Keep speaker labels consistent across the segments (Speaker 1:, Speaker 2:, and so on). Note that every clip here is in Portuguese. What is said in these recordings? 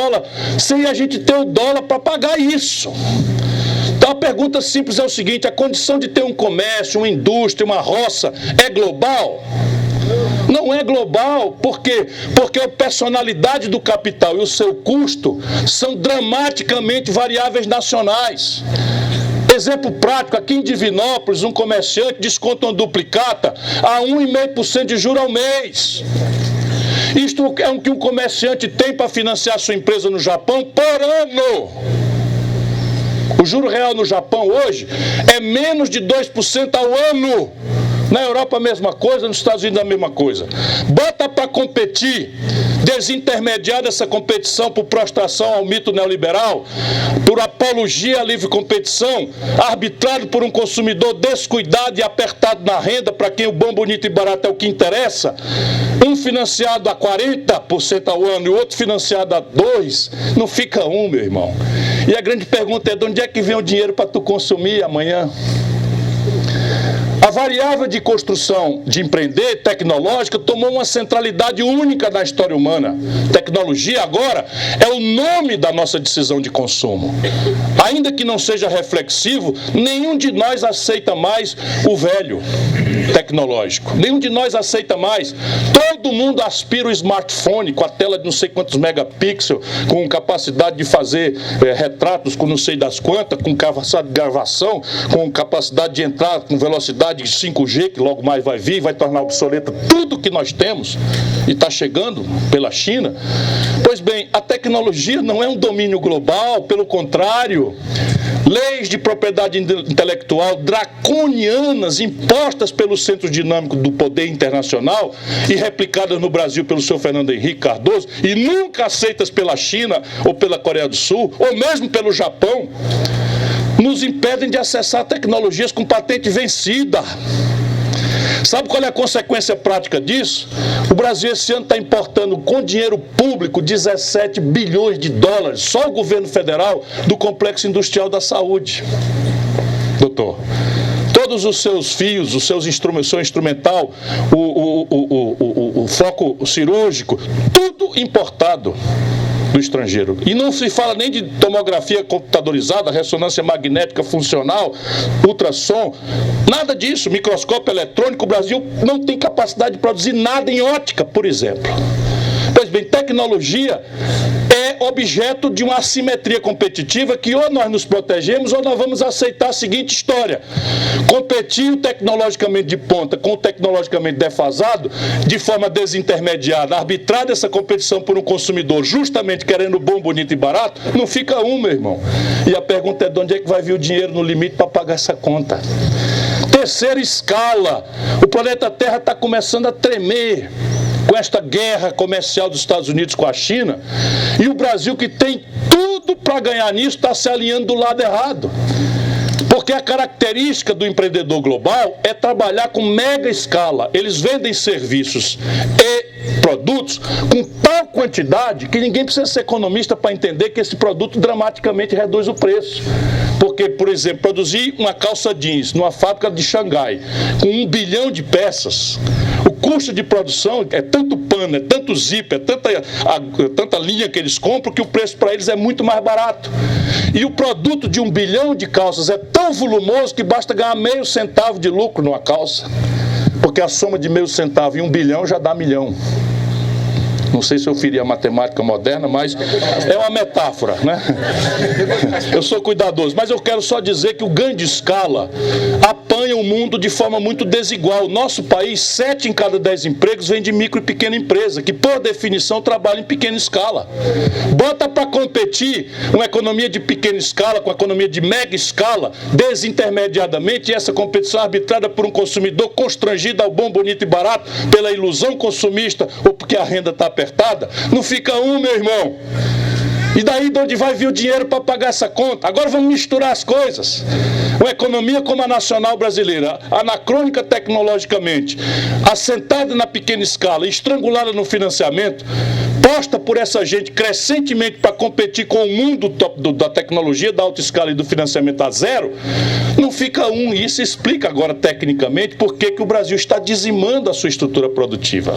Speaker 1: dólar, sem a gente ter o dólar para pagar isso. Então a pergunta simples é o seguinte: a condição de ter um comércio, uma indústria, uma roça é global? Não é global, por quê? Porque a personalidade do capital e o seu custo são dramaticamente variáveis nacionais. Exemplo prático, aqui em Divinópolis, um comerciante desconta uma duplicata a 1,5% de juros ao mês. Isto é o que um comerciante tem para financiar sua empresa no Japão por ano. O juro real no Japão hoje é menos de 2% ao ano. Na Europa a mesma coisa, nos Estados Unidos a mesma coisa. Bota para competir, desintermediar essa competição por prostração ao mito neoliberal, por apologia à livre competição, arbitrado por um consumidor descuidado e apertado na renda, para quem o bom, bonito e barato é o que interessa. Um financiado a 40% ao ano e o outro financiado a 2%, não fica um, meu irmão. E a grande pergunta é: de onde é que vem o dinheiro para tu consumir amanhã? A variável de construção de empreender tecnológica tomou uma centralidade única na história humana. Tecnologia agora é o nome da nossa decisão de consumo. Ainda que não seja reflexivo, nenhum de nós aceita mais o velho tecnológico. Nenhum de nós aceita mais. Todo mundo aspira o smartphone com a tela de não sei quantos megapixels, com capacidade de fazer retratos com não sei das quantas, com capacidade de gravação, com capacidade de entrar com velocidade de 5G, que logo mais vai vir e vai tornar obsoleto tudo que nós temos e está chegando pela China. Pois bem, a tecnologia não é um domínio global, pelo contrário, leis de propriedade intelectual draconianas impostas pelo Centro Dinâmico do Poder Internacional e replicadas no Brasil pelo seu Fernando Henrique Cardoso e nunca aceitas pela China ou pela Coreia do Sul ou mesmo pelo Japão, nos impedem de acessar tecnologias com patente vencida. Sabe qual é a consequência prática disso? O Brasil esse ano está importando com dinheiro público 17 bilhões de dólares, só o governo federal, do complexo industrial da saúde. Doutor, todos os seus fios, os seus instrumentos, seu instrumental, o foco cirúrgico, tudo importado do estrangeiro. E não se fala nem de tomografia computadorizada, ressonância magnética funcional, ultrassom, nada disso, microscópio eletrônico. O Brasil não tem capacidade de produzir nada em ótica, por exemplo. Pois bem, tecnologia é objeto de uma assimetria competitiva que ou nós nos protegemos ou nós vamos aceitar a seguinte história: competir o tecnologicamente de ponta com o tecnologicamente defasado, de forma desintermediada, arbitrar essa competição por um consumidor justamente querendo bom, bonito e barato, não fica um, meu irmão. E a pergunta é: de onde é que vai vir o dinheiro no limite para pagar essa conta? Terceira escala: o planeta Terra está começando a tremer com esta guerra comercial dos Estados Unidos com a China, e o Brasil, que tem tudo para ganhar nisso, está se alinhando do lado errado. Porque a característica do empreendedor global é trabalhar com mega escala. Eles vendem serviços e produtos com tal quantidade que ninguém precisa ser economista para entender que esse produto dramaticamente reduz o preço. Porque, por exemplo, produzir uma calça jeans numa fábrica de Xangai com 1 bilhão de peças, o custo de produção é tanto pano, é tanto zíper, é tanta linha que eles compram, que o preço para eles é muito mais barato. E o produto de 1 bilhão de calças é tão volumoso que basta ganhar meio centavo de lucro numa calça. Porque a soma de meio centavo e 1 bilhão já dá 1 milhão. Não sei se eu feri a matemática moderna, mas é uma metáfora, né? Eu sou cuidadoso, mas eu quero só dizer que o ganho de escala apanha o mundo de forma muito desigual. Nosso país, 7 em cada 10 empregos vem de micro e pequena empresa, que por definição trabalha em pequena escala. Bota para competir uma economia de pequena escala com a economia de mega escala, desintermediadamente, e essa competição arbitrada por um consumidor constrangido ao bom, bonito e barato, pela ilusão consumista ou porque a renda está apertada, não fica um, meu irmão. E daí de onde vai vir o dinheiro para pagar essa conta? Agora vamos misturar as coisas. Uma economia como a nacional brasileira, anacrônica tecnologicamente, assentada na pequena escala, estrangulada no financiamento, posta por essa gente crescentemente para competir com o mundo da tecnologia, da alta escala e do financiamento a zero, não fica um. E isso explica agora tecnicamente por que o Brasil está dizimando a sua estrutura produtiva.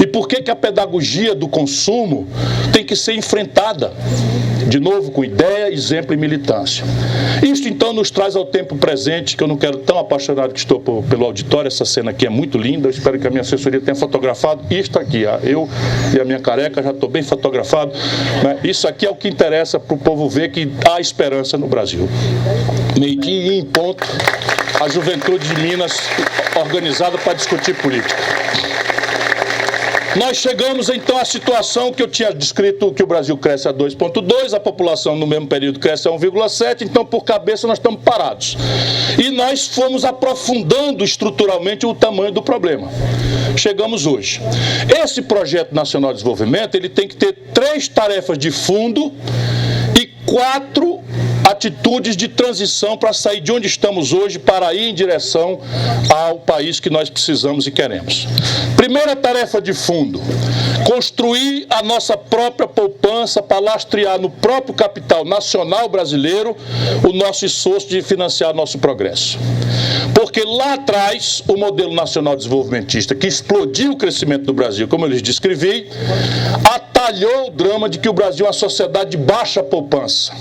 Speaker 1: E por que a pedagogia do consumo tem que ser enfrentada, de novo, com ideia, exemplo e militância. Isso, então, nos traz ao tempo presente, que eu não quero, tão apaixonado que estou pelo auditório, essa cena aqui é muito linda, eu espero que a minha assessoria tenha fotografado isto aqui, eu e a minha careca já estou bem fotografado, né? Isso aqui é o que interessa para o povo ver que há esperança no Brasil. Meio-dia em ponto, a juventude de Minas organizada para discutir política. Nós chegamos então à situação que eu tinha descrito, que o Brasil cresce a 2,2, a população no mesmo período cresce a 1,7, então por cabeça nós estamos parados. E nós fomos aprofundando estruturalmente o tamanho do problema. Chegamos hoje. Esse Projeto Nacional de Desenvolvimento, ele tem que ter 3 tarefas de fundo e 4 atitudes de transição para sair de onde estamos hoje para ir em direção ao país que nós precisamos e queremos. Primeira tarefa de fundo, construir a nossa própria poupança para lastrear no próprio capital nacional brasileiro o nosso esforço de financiar nosso progresso. Porque lá atrás, o modelo nacional desenvolvimentista, que explodiu o crescimento do Brasil, como eu lhes descrevi, atalhou o drama de que o Brasil é uma sociedade de baixa poupança.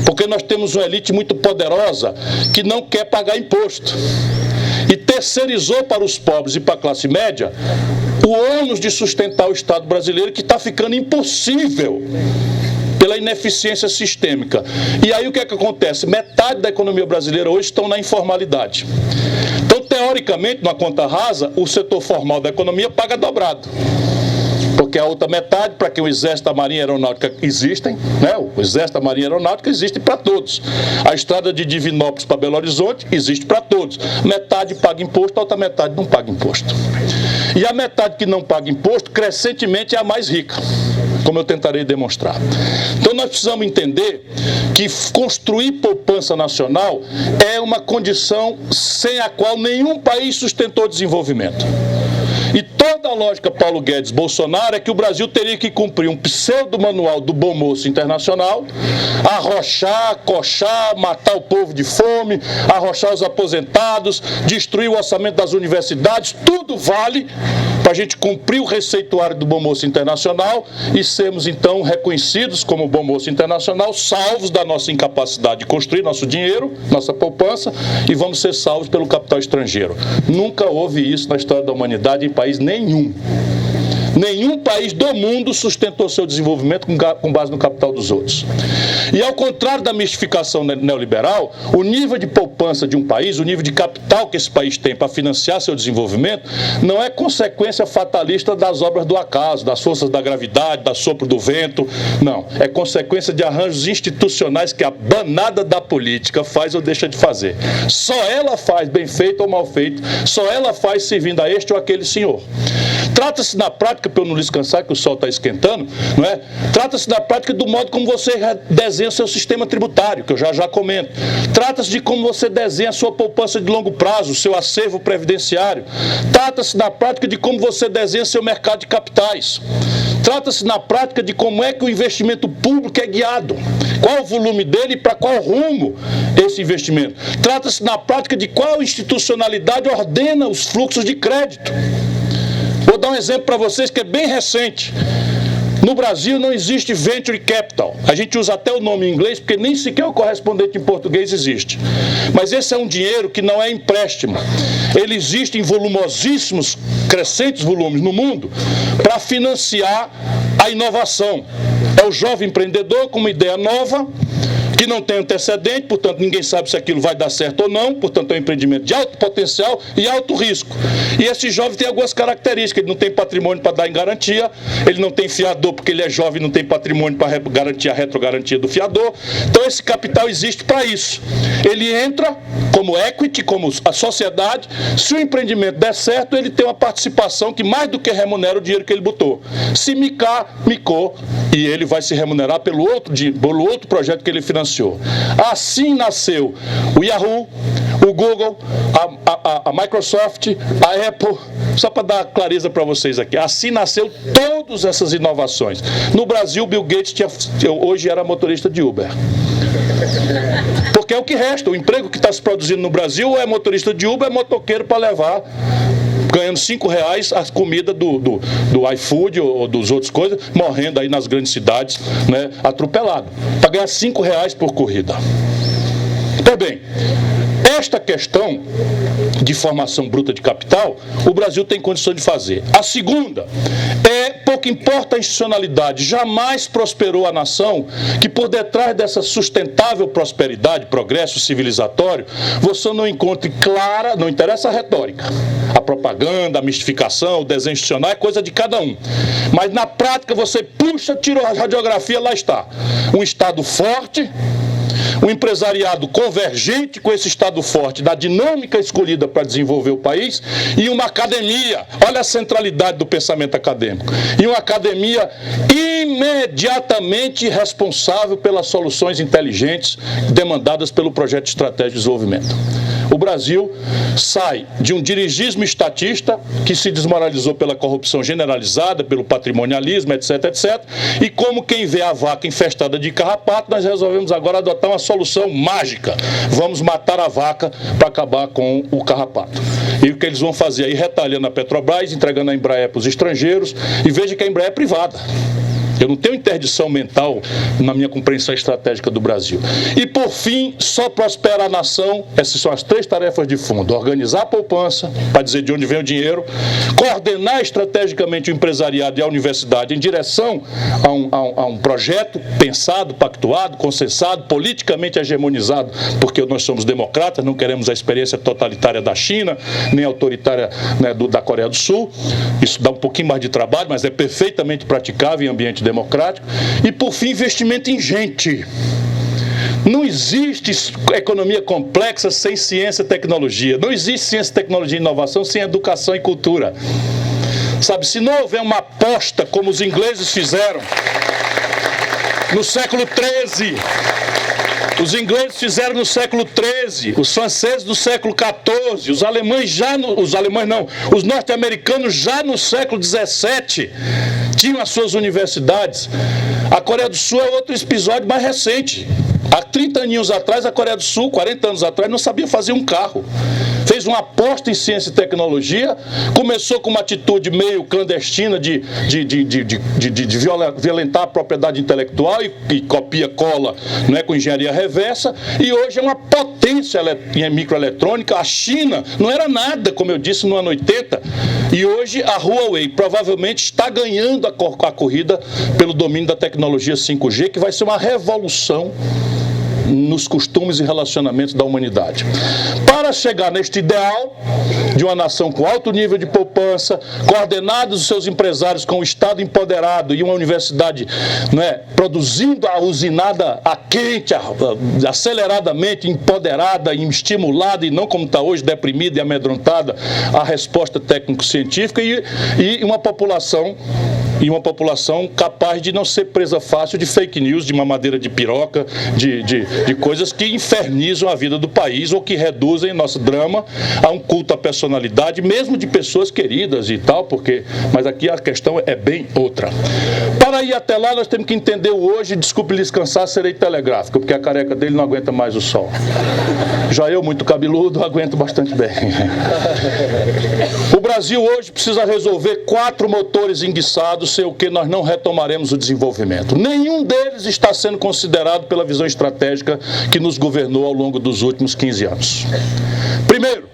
Speaker 1: Porque nós temos uma elite muito poderosa que não quer pagar imposto. E terceirizou para os pobres e para a classe média o ônus de sustentar o Estado brasileiro, que está ficando impossível pela ineficiência sistêmica. E aí o que é que acontece? Metade da economia brasileira hoje estão na informalidade. Então, teoricamente, numa conta rasa, o setor formal da economia paga dobrado. Porque a outra metade, para que o Exército da Marinha Aeronáutica existem, né? O Exército da Marinha Aeronáutica existe para todos. A estrada de Divinópolis para Belo Horizonte existe para todos. Metade paga imposto, a outra metade não paga imposto. E a metade que não paga imposto, crescentemente, é a mais rica, como eu tentarei demonstrar. Então nós precisamos entender que construir poupança nacional é uma condição sem a qual nenhum país sustentou desenvolvimento. E toda a lógica Paulo Guedes Bolsonaro é que o Brasil teria que cumprir um pseudo-manual do bom moço internacional, arrochar, coxar, matar o povo de fome, arrochar os aposentados, destruir o orçamento das universidades, tudo vale para a gente cumprir o receituário do bom moço internacional e sermos então reconhecidos como bom moço internacional, salvos da nossa incapacidade de construir nosso dinheiro, nossa poupança, e vamos ser salvos pelo capital estrangeiro. Nunca houve isso na história da humanidade em país nenhum. Nenhum país do mundo sustentou seu desenvolvimento com base no capital dos outros. E ao contrário da mistificação neoliberal, o nível de poupança de um país, o nível de capital que esse país tem para financiar seu desenvolvimento, não é consequência fatalista das obras do acaso, das forças da gravidade, da sopro do vento, não. É consequência de arranjos institucionais que a banada da política faz ou deixa de fazer. Só ela faz bem feito ou mal feito, só ela faz servindo a este ou aquele senhor. Trata-se na prática, para eu não descansar que o sol está esquentando, não é? Trata-se na prática do modo como você desenha o seu sistema tributário, que eu já comento. Trata-se de como você desenha a sua poupança de longo prazo, o seu acervo previdenciário. Trata-se na prática de como você desenha seu mercado de capitais. Trata-se na prática de como é que o investimento público é guiado, qual o volume dele e para qual rumo esse investimento. Trata-se na prática de qual institucionalidade ordena os fluxos de crédito. Vou dar um exemplo para vocês que é bem recente. No Brasil não existe venture capital. A gente usa até o nome em inglês porque nem sequer o correspondente em português existe. Mas esse é um dinheiro que não é empréstimo. Ele existe em volumosíssimos, crescentes volumes no mundo para financiar a inovação. É o jovem empreendedor com uma ideia nova, que não tem antecedente, portanto ninguém sabe se aquilo vai dar certo ou não, portanto é um empreendimento de alto potencial e alto risco. E esse jovem tem algumas características: ele não tem patrimônio para dar em garantia, ele não tem fiador porque ele é jovem e não tem patrimônio para garantir a retrogarantia do fiador. Então esse capital existe para isso. Ele entra como equity, como a sociedade. Se o empreendimento der certo, ele tem uma participação que mais do que remunera o dinheiro que ele botou. Se micar, micou, e ele vai se remunerar pelo outro projeto que ele financiou. Assim nasceu o Yahoo, o Google, a Microsoft, a Apple, só para dar clareza para vocês aqui. Assim nasceu todas essas inovações. No Brasil, Bill Gates hoje era motorista de Uber. Porque é o que resta. O emprego que está se produzindo no Brasil é motorista de Uber, é motoqueiro para levar ganhando R$5 a comida do iFood ou dos outros coisas, morrendo aí nas grandes cidades, né, atropelado, para ganhar R$5 por corrida. Pois bem, esta questão de formação bruta de capital, o Brasil tem condição de fazer. A segunda é, pouco importa a institucionalidade, jamais prosperou a nação que por detrás dessa sustentável prosperidade, progresso civilizatório, você não encontre clara, não interessa a retórica, a propaganda, a mistificação, o desenho institucional é coisa de cada um. Mas na prática você puxa, tira a radiografia, lá está. Um Estado forte, um empresariado convergente com esse Estado forte, da dinâmica escolhida para desenvolver o país, e uma academia, olha a centralidade do pensamento acadêmico, e uma academia imediatamente responsável pelas soluções inteligentes demandadas pelo projeto estratégico de desenvolvimento. O Brasil sai de um dirigismo estatista que se desmoralizou pela corrupção generalizada, pelo patrimonialismo, etc, etc. E como quem vê a vaca infestada de carrapato, nós resolvemos agora adotar uma solução mágica. Vamos matar a vaca para acabar com o carrapato. E o que eles vão fazer aí? Retalhando a Petrobras, entregando a Embraer para os estrangeiros, e veja que a Embraer é privada. Eu não tenho interdição mental na minha compreensão estratégica do Brasil. E, por fim, só prospera a nação, essas são as 3 tarefas de fundo: organizar a poupança, para dizer de onde vem o dinheiro, coordenar estrategicamente o empresariado e a universidade em direção a um projeto pensado, pactuado, consensado, politicamente hegemonizado, porque nós somos democratas, não queremos a experiência totalitária da China, nem autoritária, né, da Coreia do Sul. Isso dá um pouquinho mais de trabalho, mas é perfeitamente praticável em ambiente democrático. E, por fim, investimento em gente. Não existe economia complexa sem ciência e tecnologia. Não existe ciência, tecnologia e inovação sem educação e cultura. Sabe, se não houver uma aposta como os ingleses fizeram no século XIII, os ingleses fizeram no século XIII, os franceses no século XIV, os os norte-americanos já no século XVII tinham as suas universidades. A Coreia do Sul é outro episódio mais recente. Há 30 anos atrás, a Coreia do Sul, 40 anos atrás, não sabia fazer um carro. Fez uma aposta em ciência e tecnologia, começou com uma atitude meio clandestina de violentar a propriedade intelectual e copia-cola, não é, com engenharia reversa, e hoje é uma potência em microeletrônica. A China não era nada, como eu disse, no ano 80, e hoje a Huawei provavelmente está ganhando a corrida pelo domínio da tecnologia 5G, que vai ser uma revolução nos costumes e relacionamentos da humanidade. Para chegar neste ideal de uma nação com alto nível de poupança, coordenados os seus empresários com o Estado empoderado e uma universidade, não é, produzindo a usinada a quente, aceleradamente empoderada e estimulada, e não como está hoje, deprimida e amedrontada, a resposta técnico-científica, e uma população capaz de não ser presa fácil de fake news, de mamadeira de piroca, de coisas que infernizam a vida do país ou que reduzem nosso drama a um culto à personalidade, mesmo de pessoas queridas e tal, mas aqui a questão é bem outra. Para ir até lá, nós temos que entender o hoje. Desculpe lhes cansar, serei telegráfico, porque a careca dele não aguenta mais o sol. Já eu, muito cabeludo, aguento bastante bem. O Brasil hoje precisa resolver 4 motores enguiçados, sem o que nós não retomaremos o desenvolvimento. Nenhum deles está sendo considerado pela visão estratégica que nos governou ao longo dos últimos 15 anos. Primeiro,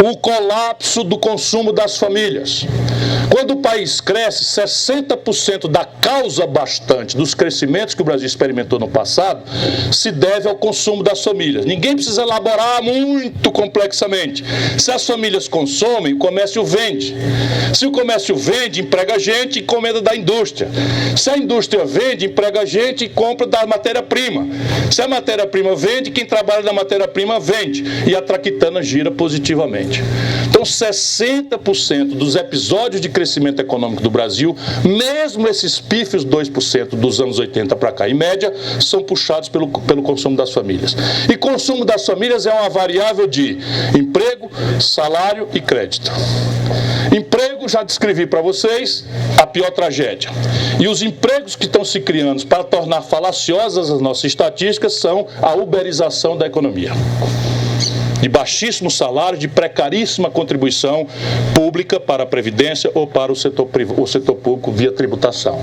Speaker 1: o colapso do consumo das famílias. Quando o país cresce, 60% da causa bastante dos crescimentos que o Brasil experimentou no passado se deve ao consumo das famílias. Ninguém precisa elaborar muito complexamente. Se as famílias consomem, o comércio vende. Se o comércio vende, emprega gente e encomenda da indústria. Se a indústria vende, emprega gente e compra da matéria-prima. Se a matéria-prima vende, quem trabalha na matéria-prima vende. E a traquitana gira positivamente. Então, 60% dos episódios de crescimento econômico do Brasil, mesmo esses pífios 2% dos anos 80 para cá, em média, são puxados pelo consumo das famílias. E consumo das famílias é uma variável de emprego, salário e crédito. Emprego, já descrevi para vocês, a pior tragédia. E os empregos que estão se criando para tornar falaciosas as nossas estatísticas são a uberização da economia. de baixíssimo salário, de precaríssima contribuição pública para a Previdência ou para o setor público via tributação.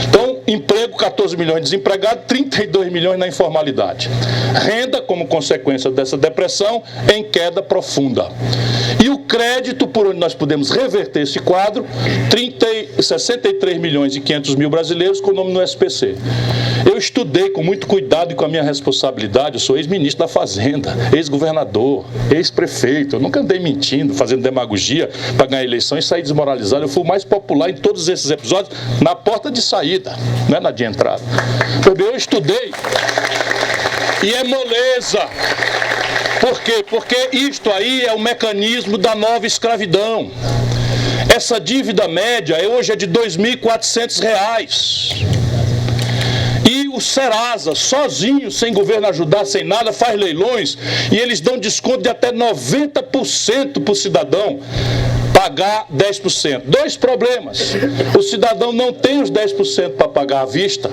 Speaker 1: Então, emprego, 14 milhões de desempregados, 32 milhões na informalidade. Renda, como consequência dessa depressão, em queda profunda. E o crédito, por onde nós podemos reverter esse quadro, 63 milhões e 500 mil brasileiros com o nome no SPC. Eu estudei com muito cuidado e com a minha responsabilidade, eu sou ex-ministro da Fazenda, ex-governador, ex-prefeito, eu nunca andei mentindo, fazendo demagogia para ganhar eleição e sair desmoralizado. Eu fui o mais popular em todos esses episódios na porta de saída, não é na de entrada. Eu estudei e é moleza. Por quê? Porque isto aí é o mecanismo da nova escravidão. Essa dívida média hoje é de R$ 2.400. E o Serasa, sozinho, sem governo ajudar, sem nada, faz leilões e eles dão desconto de até 90% para o cidadão pagar 10%. Dois problemas. O cidadão não tem os 10% para pagar à vista.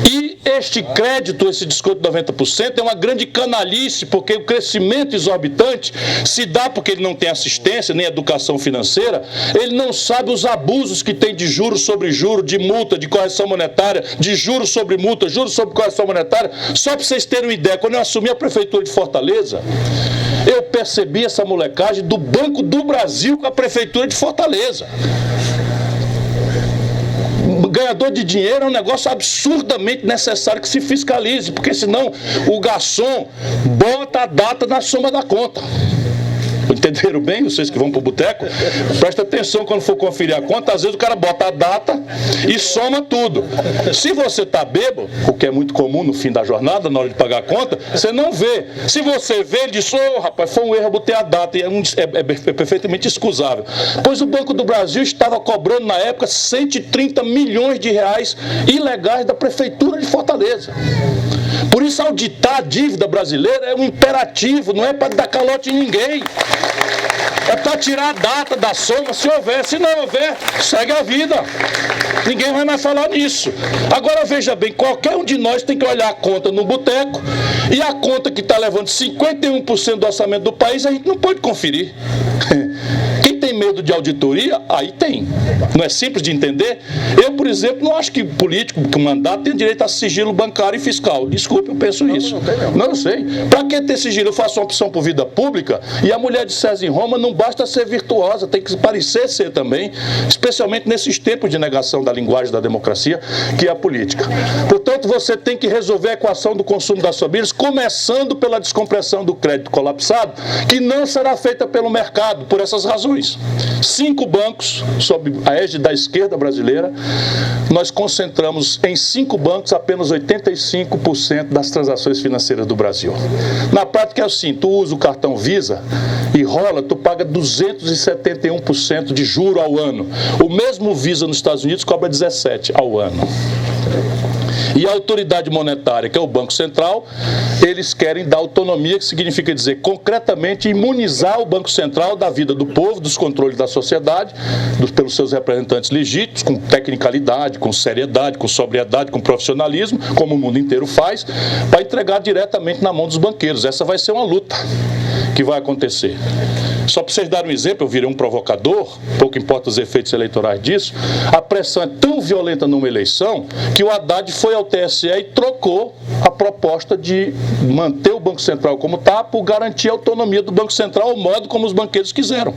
Speaker 1: E este crédito, esse desconto de 90%, é uma grande canalice, porque o crescimento exorbitante se dá porque ele não tem assistência, nem educação financeira, ele não sabe os abusos que tem de juros sobre juros, de multa, de correção monetária, de juros sobre multa, juros sobre correção monetária. Só para vocês terem uma ideia, quando eu assumi a Prefeitura de Fortaleza, eu percebi essa molecagem do Banco do Brasil com a Prefeitura de Fortaleza. Ganhador de dinheiro é um negócio absurdamente necessário que se fiscalize, porque senão o garçom bota a data na soma da conta. Entenderam bem? Vocês que vão para o boteco? Presta atenção quando for conferir a conta, às vezes o cara bota a data e soma tudo. Se você está bêbado, o que é muito comum no fim da jornada, na hora de pagar a conta, você não vê. Se você vê, ele diz, rapaz, foi um erro, eu botei a data, e é perfeitamente excusável. Pois o Banco do Brasil estava cobrando na época 130 milhões de reais ilegais da Prefeitura de Fortaleza. Por isso, auditar a dívida brasileira é um imperativo, não é para dar calote em ninguém. É para tirar a data da soma, se houver. Se não houver, segue a vida. Ninguém vai mais falar nisso. Agora, veja bem, qualquer um de nós tem que olhar a conta no boteco e a conta que está levando 51% do orçamento do país, a gente não pode conferir. Quem tem medo de auditoria, aí tem. Não é simples de entender? Eu, por exemplo, não acho que político com mandato tem direito a sigilo bancário e fiscal. Desculpe, eu penso isso. Não sei. Para que ter sigilo? Eu faço uma opção por vida pública e a mulher de César em Roma não basta ser virtuosa, tem que parecer ser também, especialmente nesses tempos de negação da linguagem da democracia, que é a política. Portanto, você tem que resolver a equação do consumo das famílias, começando pela descompressão do crédito colapsado, que não será feita pelo mercado, por essas razões. 5 bancos, sob a égide da esquerda brasileira, nós concentramos em 5 bancos apenas 85% das transações financeiras do Brasil. Na prática é assim, tu usa o cartão Visa e rola, tu paga 271% de juro ao ano. O mesmo Visa nos Estados Unidos cobra 17% ao ano. E a autoridade monetária, que é o Banco Central, eles querem dar autonomia, que significa dizer, concretamente, imunizar o Banco Central da vida do povo, dos controles da sociedade, pelos seus representantes legítimos, com tecnicalidade, com seriedade, com sobriedade, com profissionalismo, como o mundo inteiro faz, para entregar diretamente na mão dos banqueiros. Essa vai ser uma luta que vai acontecer. Só para vocês darem um exemplo, eu virei um provocador, pouco importa os efeitos eleitorais disso, a pressão é tão violenta numa eleição que o Haddad foi ao TSE e trocou a proposta de manter o Banco Central como está por garantir a autonomia do Banco Central ao modo como os banqueiros quiseram.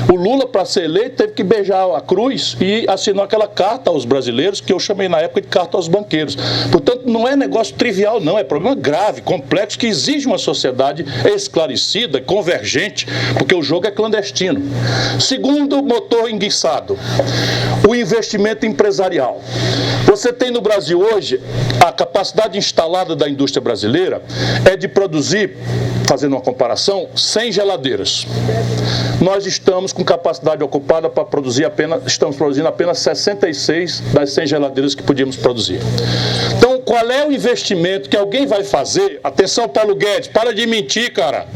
Speaker 1: O Lula, para ser eleito, teve que beijar a cruz e assinou aquela carta aos brasileiros, que eu chamei na época de carta aos banqueiros. Portanto, não é negócio trivial, não. É problema grave, complexo, que exige uma sociedade esclarecida, convergente, porque o jogo é clandestino. Segundo motor enguiçado, o investimento empresarial. Você tem no Brasil hoje, a capacidade instalada da indústria brasileira é de produzir, fazendo uma comparação, 100 geladeiras. Nós estamos com capacidade ocupada para produzir estamos produzindo apenas 66 das 100 geladeiras que podíamos produzir. Então, qual é o investimento que alguém vai fazer? Atenção, Paulo Guedes, para de mentir, cara.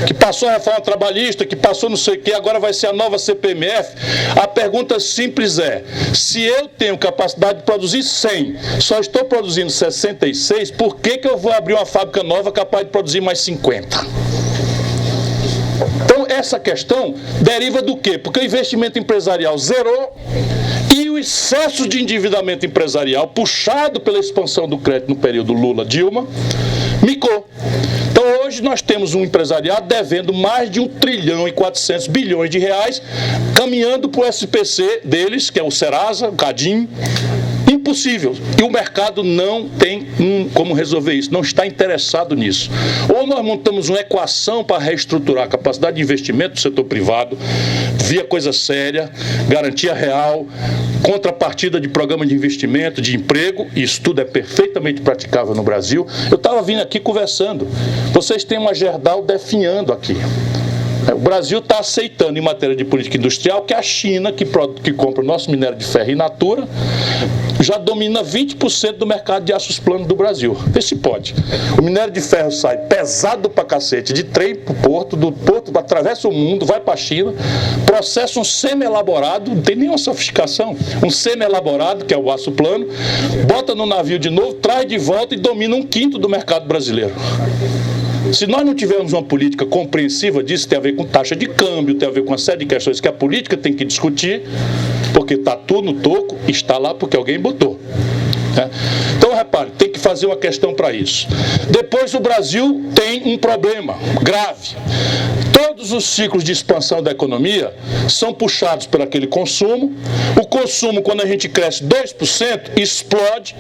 Speaker 1: Que passou a reforma trabalhista, que passou não sei o que, agora vai ser a nova CPMF. A pergunta simples é, se eu tenho capacidade de produzir 100, só estou produzindo 66, por que eu vou abrir uma fábrica nova capaz de produzir mais 50? essa questão deriva do quê? Porque o investimento empresarial zerou e o excesso de endividamento empresarial, puxado pela expansão do crédito no período Lula-Dilma, micou. Então hoje nós temos um empresariado devendo mais de 1 trilhão e 400 bilhões de reais, caminhando para o SPC deles, que é o Serasa, o Cadim. Impossível. E o mercado não tem como resolver isso, não está interessado nisso. Ou nós montamos uma equação para reestruturar a capacidade de investimento do setor privado, via coisa séria, garantia real, contrapartida de programa de investimento, de emprego, isso tudo é perfeitamente praticável no Brasil. Eu estava vindo aqui conversando, vocês têm uma Gerdau definhando aqui. O Brasil está aceitando, em matéria de política industrial, que a China, que compra o nosso minério de ferro in natura, já domina 20% do mercado de aços planos do Brasil. Vê se pode. O minério de ferro sai pesado pra cacete, de trem pro porto, do porto atravessa o mundo, vai para a China, processa um semi-elaborado, não tem nenhuma sofisticação, um semi-elaborado, que é o aço plano, bota no navio de novo, traz de volta e domina 1/5 do mercado brasileiro. Se nós não tivermos uma política compreensiva disso, tem a ver com taxa de câmbio, tem a ver com uma série de questões que a política tem que discutir, porque está tudo no toco, está lá porque alguém botou. Né? Então, repare, tem que fazer uma questão para isso. Depois, o Brasil tem um problema grave. Todos os ciclos de expansão da economia são puxados por aquele consumo. O consumo, quando a gente cresce 2%, explode.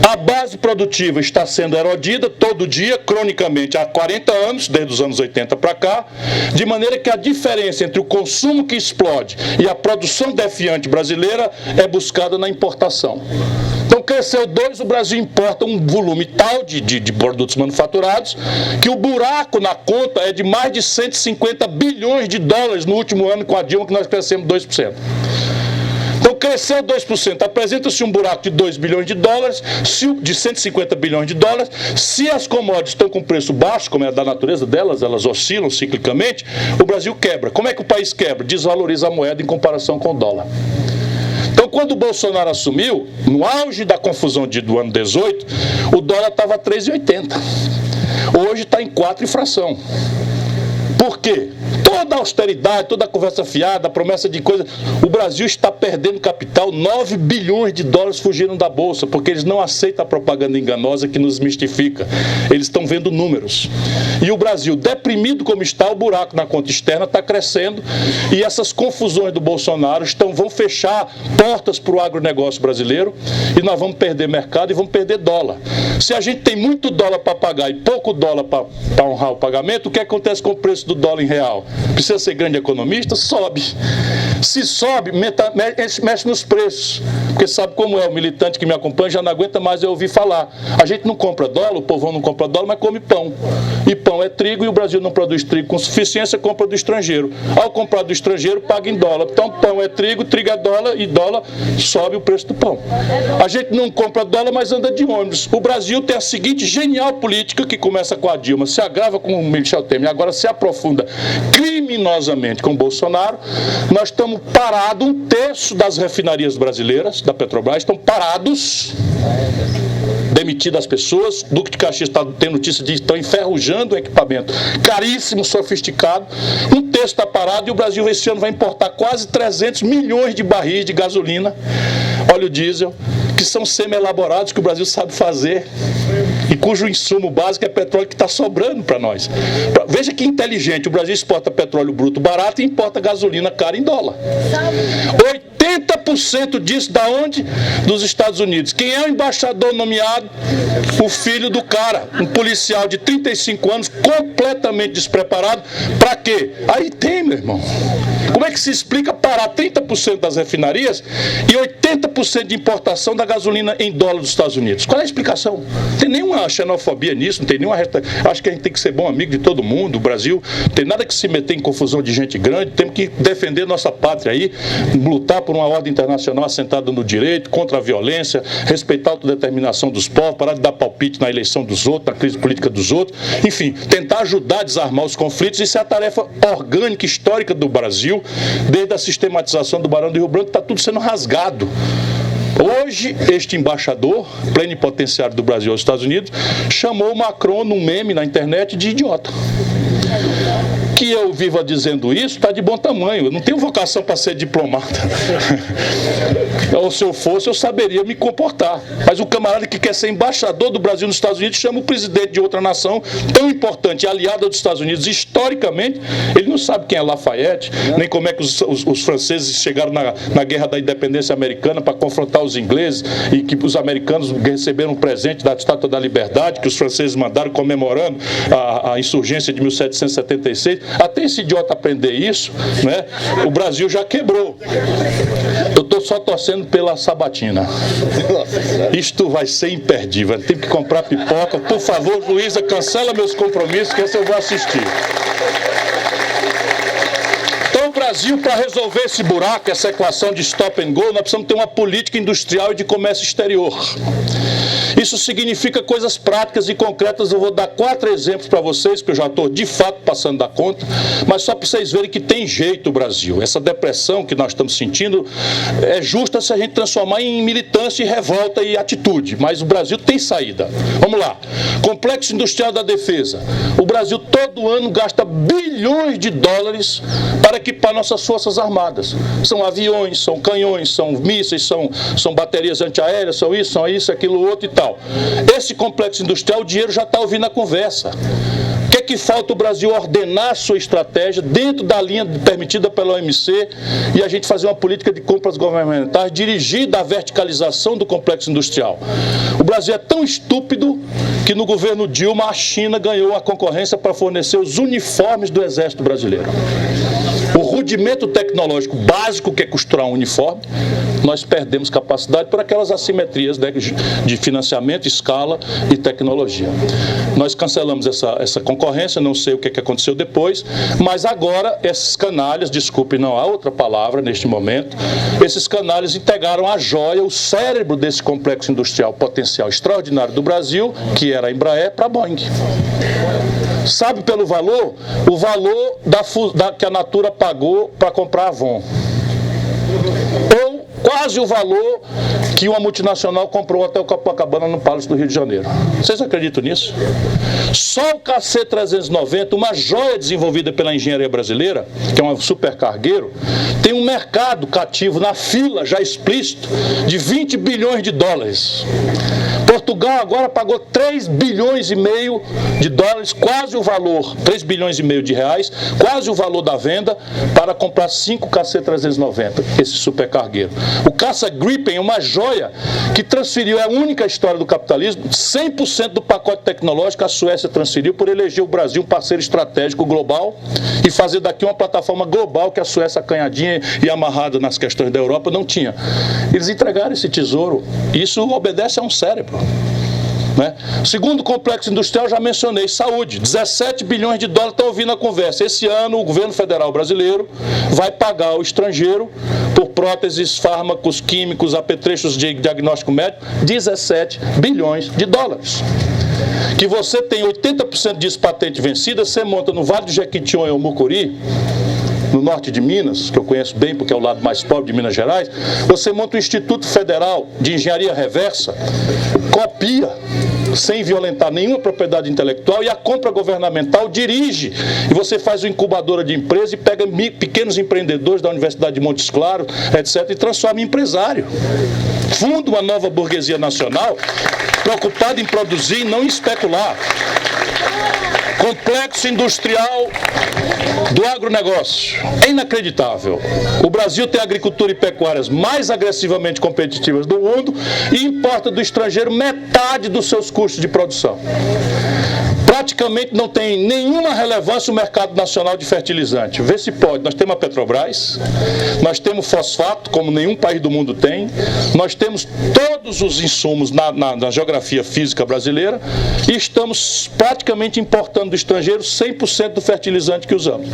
Speaker 1: A base produtiva está sendo erodida todo dia, cronicamente, há 40 anos, desde os anos 80 para cá, de maneira que a diferença entre o consumo que explode e a produção definhante brasileira é buscada na importação. Então, cresceu 2%, o Brasil importa um volume tal de produtos manufaturados que o buraco na conta é de mais de 150 bilhões de dólares no último ano com a Dilma, que nós crescemos 2%. Então, cresceu 2%, apresenta-se um buraco de 2 bilhões de dólares, de 150 bilhões de dólares. Se as commodities estão com preço baixo, como é da natureza delas, elas oscilam ciclicamente, o Brasil quebra. Como é que o país quebra? Desvaloriza a moeda em comparação com o dólar. Então, quando o Bolsonaro assumiu, no auge da confusão do ano 18, o dólar estava a 3,80. Hoje está em 4 e fração. Por quê? Toda a austeridade, toda a conversa fiada, a promessa de coisa, o Brasil está perdendo capital, 9 bilhões de dólares fugiram da Bolsa, porque eles não aceitam a propaganda enganosa que nos mistifica. Eles estão vendo números. E o Brasil, deprimido como está, o buraco na conta externa está crescendo, e essas confusões do Bolsonaro vão fechar portas para o agronegócio brasileiro, e nós vamos perder mercado e vamos perder dólar. Se a gente tem muito dólar para pagar e pouco dólar para honrar o pagamento, o que acontece com o preço do dólar em real? Precisa ser grande economista? Sobe. Se sobe, mexe nos preços. Porque sabe como é, o militante que me acompanha já não aguenta mais eu ouvir falar. A gente não compra dólar, o povão não compra dólar, mas come pão. E pão é trigo e o Brasil não produz trigo com suficiência, compra do estrangeiro. Ao comprar do estrangeiro, paga em dólar. Então pão é trigo é dólar e dólar sobe o preço do pão. A gente não compra dólar, mas anda de ônibus. O Brasil tem a seguinte genial política que começa com a Dilma, se agrava com o Michel Temer, agora se aprofunda criminosamente com o Bolsonaro. Nós estamos parados, 1/3 das refinarias brasileiras, da Petrobras, estão parados, demitidas as pessoas. Duque de Caxias está tendo notícia de que estão enferrujando o equipamento caríssimo, sofisticado. 1/3 está parado e o Brasil esse ano vai importar quase 300 milhões de barris de gasolina, óleo diesel, que são semi-elaborados, que o Brasil sabe fazer e cujo insumo básico é petróleo que está sobrando para nós. Veja que inteligente, o Brasil exporta petróleo bruto barato e importa gasolina cara em dólar. 80% disso da onde? Dos Estados Unidos. Quem é o embaixador nomeado? O filho do cara, um policial de 35 anos, completamente despreparado. Para quê? Aí tem, meu irmão. Como é que se explica parar 30% das refinarias e 80% de importação da gasolina em dólar dos Estados Unidos? Qual é a explicação? Não tem nenhuma xenofobia nisso, não tem nenhuma... Acho que a gente tem que ser bom amigo de todo mundo. O Brasil não tem nada que se meter em confusão de gente grande. Temos que defender nossa pátria aí, lutar por uma ordem internacional assentada no direito, contra a violência, respeitar a autodeterminação dos povos, parar de dar palpite na eleição dos outros, na crise política dos outros. Enfim, tentar ajudar a desarmar os conflitos. Isso é a tarefa orgânica, histórica do Brasil, desde a sistematização do Barão do Rio Branco, está tudo sendo rasgado. Hoje, este embaixador plenipotenciário do Brasil aos Estados Unidos chamou o Macron, num meme na internet, de idiota. Que eu viva dizendo isso está de bom tamanho. Eu não tenho vocação para ser diplomata. Ou se eu fosse, eu saberia me comportar. Mas o camarada que quer ser embaixador do Brasil nos Estados Unidos chama o presidente de outra nação tão importante, aliada dos Estados Unidos historicamente, ele não sabe quem é Lafayette, nem como é que os franceses chegaram na Guerra da Independência Americana para confrontar os ingleses e que os americanos receberam um presente da Estátua da Liberdade que os franceses mandaram comemorando a insurgência de 1776. Até esse idiota aprender isso, né, o Brasil já quebrou. Eu estou só torcendo pela sabatina. Isto vai ser imperdível. Eu tenho que comprar pipoca. Por favor, Luísa, cancela meus compromissos, que esse eu vou assistir. Então, o Brasil, para resolver esse buraco, essa equação de stop and go, nós precisamos ter uma política industrial e de comércio exterior. Isso significa coisas práticas e concretas. Eu vou dar 4 exemplos para vocês, que eu já estou de fato passando da conta, mas só para vocês verem que tem jeito o Brasil. Essa depressão que nós estamos sentindo é justa se a gente transformar em militância, e revolta e atitude, mas o Brasil tem saída. Vamos lá. Complexo Industrial da Defesa. O Brasil todo ano gasta bilhões de dólares para equipar nossas forças armadas. São aviões, são canhões, são mísseis, são baterias antiaéreas, são isso, aquilo, outro e tal. Esse complexo industrial, o dinheiro já está ouvindo a conversa. O que é que falta o Brasil ordenar a sua estratégia dentro da linha permitida pela OMC e a gente fazer uma política de compras governamentais dirigida à verticalização do complexo industrial? O Brasil é tão estúpido que no governo Dilma a China ganhou a concorrência para fornecer os uniformes do Exército Brasileiro. O rudimento tecnológico básico, que é costurar um uniforme, nós perdemos capacidade por aquelas assimetrias, né, de financiamento, escala e tecnologia. Nós cancelamos essa concorrência, não sei o que aconteceu depois, mas agora esses canalhas, desculpe, não há outra palavra neste momento, esses canalhas integraram a joia, o cérebro desse complexo industrial potencial extraordinário do Brasil, que era a Embraer, para a Boeing. Sabe pelo valor? O valor que a Natura pagou para comprar a Avon. Ou quase o valor que uma multinacional comprou até o Copacabana no Palácio do Rio de Janeiro. Vocês acreditam nisso? Só o KC-390, uma joia desenvolvida pela engenharia brasileira, que é um supercargueiro, tem um mercado cativo na fila, já explícito, de 20 bilhões de dólares. Portugal agora pagou 3 bilhões e meio de dólares, quase o valor, 3 bilhões e meio de reais, quase o valor da venda, para comprar 5 KC-390, esse supercargueiro. O caça Gripen é uma joia que transferiu, é a única história do capitalismo, 100% do pacote tecnológico a Suécia transferiu por eleger o Brasil um parceiro estratégico global e fazer daqui uma plataforma global que a Suécia acanhadinha e amarrada nas questões da Europa não tinha. Eles entregaram esse tesouro. Isso obedece a um cérebro. Né? Segundo complexo industrial, já mencionei, saúde, 17 bilhões de dólares, estão ouvindo a conversa. Esse ano o governo federal brasileiro vai pagar ao estrangeiro por próteses, fármacos, químicos, apetrechos de diagnóstico médico, 17 bilhões de dólares. Que você tem 80% disso patente vencida, você monta no Vale do Jequitinhonha ou Mucuri, no norte de Minas, que eu conheço bem porque é o lado mais pobre de Minas Gerais, você monta um Instituto Federal de Engenharia Reversa, copia, sem violentar nenhuma propriedade intelectual, e a compra governamental dirige, e você faz uma incubadora de empresa e pega pequenos empreendedores da Universidade de Montes Claros, etc., e transforma em empresário. Funda uma nova burguesia nacional preocupada em produzir e não em especular. Complexo industrial do agronegócio. É inacreditável. O Brasil tem agricultura e pecuárias mais agressivamente competitivas do mundo e importa do estrangeiro metade dos seus custos de produção. Praticamente não tem nenhuma relevância o mercado nacional de fertilizante. Vê se pode. Nós temos a Petrobras, nós temos fosfato, como nenhum país do mundo tem, nós temos todos os insumos na geografia física brasileira e estamos praticamente importando do estrangeiro 100% do fertilizante que usamos.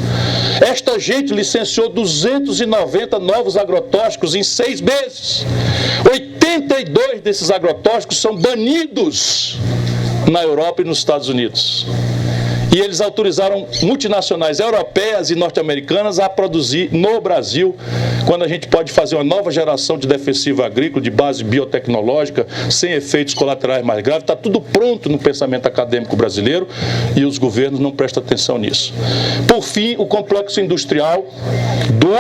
Speaker 1: Esta gente licenciou 290 novos agrotóxicos em 6 meses. 82 desses agrotóxicos são banidos na Europa e nos Estados Unidos. E eles autorizaram multinacionais europeias e norte-americanas a produzir no Brasil, quando a gente pode fazer uma nova geração de defensivo agrícola, de base biotecnológica, sem efeitos colaterais mais graves. Está tudo pronto no pensamento acadêmico brasileiro e os governos não prestam atenção nisso. Por fim, o complexo industrial do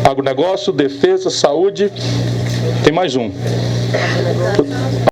Speaker 1: agronegócio, defesa, saúde, tem mais um.